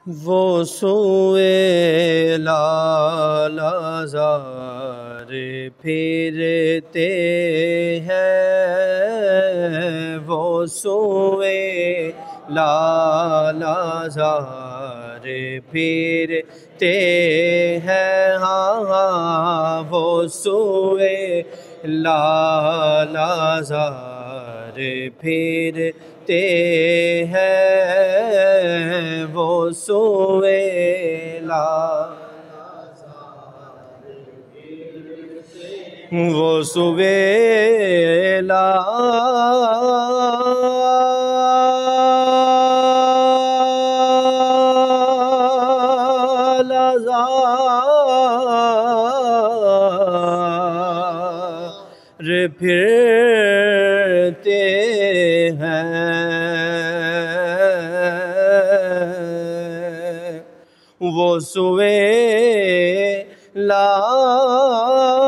وہ سوئے لالازار پھرتے ہیں، وہ سوئے لالازار پھرتے ہیں، ہاں ہاں وہ سوئے لالازار پھرتے ہیں، وہ سوئے وہ سوئے لالازار پھرتے ہیں، وہ سوئے لالازار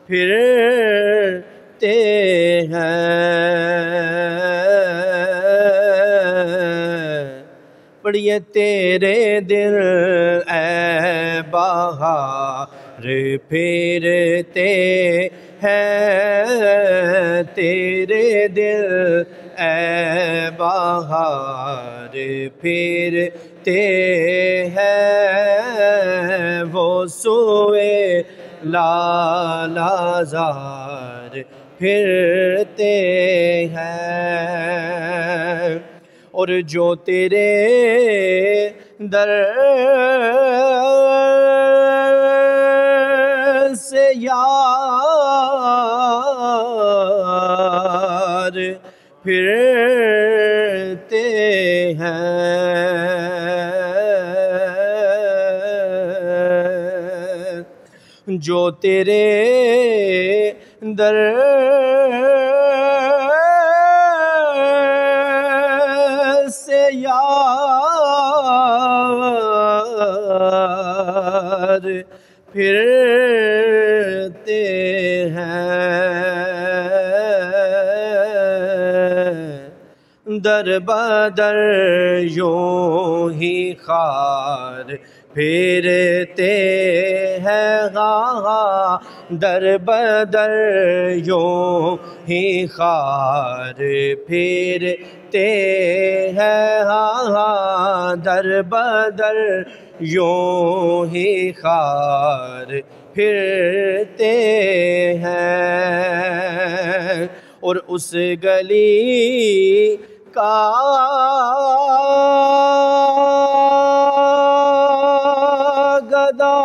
پھرتے ہیں۔ پڑھیے تیرے دل اے بہار پھرتے ہیں، تیرے دل اے بہار پھرتے ہیں، وہ سوئے لالازار پھرتے ہیں، اور جو تیرے در سے یار پھرتے ہیں، جو تیرے در سے یار پھرتے ہیں، در بدر یوں ہی خار پھرتے ہیں، ہاں در بدر یوں ہی خار پھرتے ہیں، ہاں در بدر یوں ہی خار پھرتے ہیں، اور اس گلی کا گدا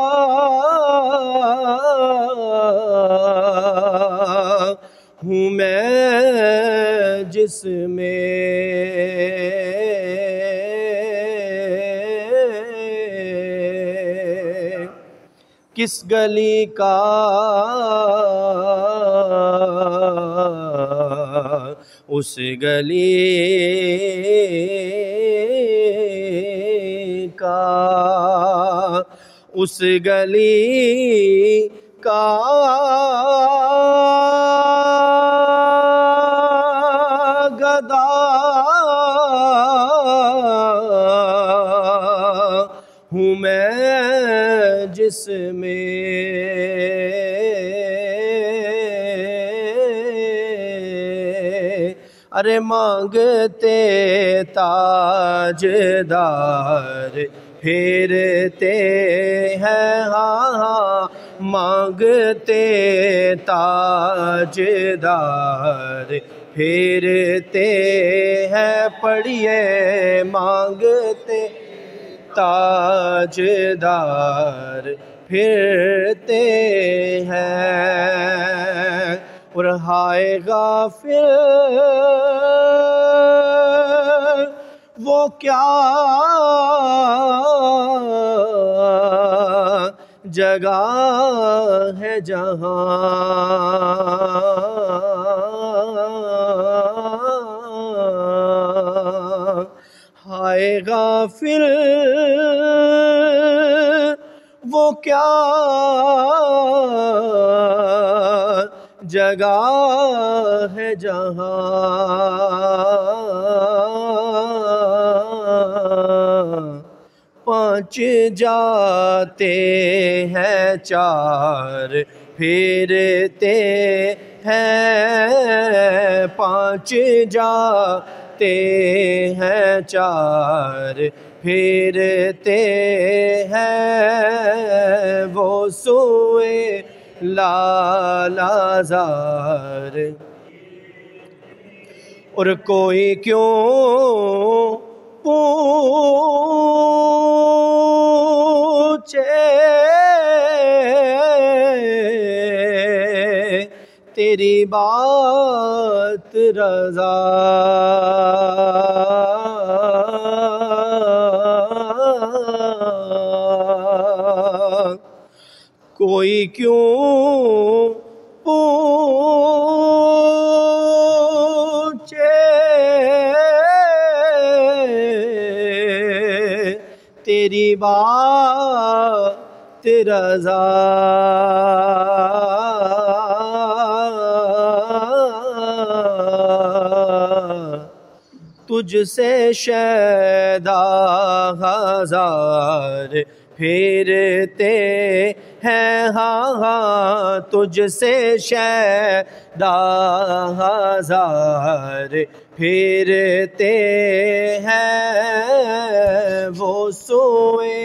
ہوں میں جس میں کس گلی کا اس گلی کا اس گلی کا گدا ہوں میں جس میں ارے مانگتے تاجدار پھرتے ہیں، ہاں مانگتے تاجدار پھرتے ہیں، پڑھیے مانگتے تاجدار پھرتے ہیں، اور ہائے غافل وہ کیا جگہ ہے جہاں ہائے غافل وہ کیا جگہ ہے جہاں، پانچ جاتے ہیں چار پھرتے ہیں، پانچ جاتے ہیں چار پھرتے ہیں، وہ سوئے لالازار، اور کوئی کیوں پوچھے تیری بات رضا، کوئی کیوں پوچھے تیری بات رضا، تجھ سے شیدا ہزار پھرتے ہیں، ہاں ہاں تجھ سے شیدا ہزار پھرتے ہیں، وہ سوئے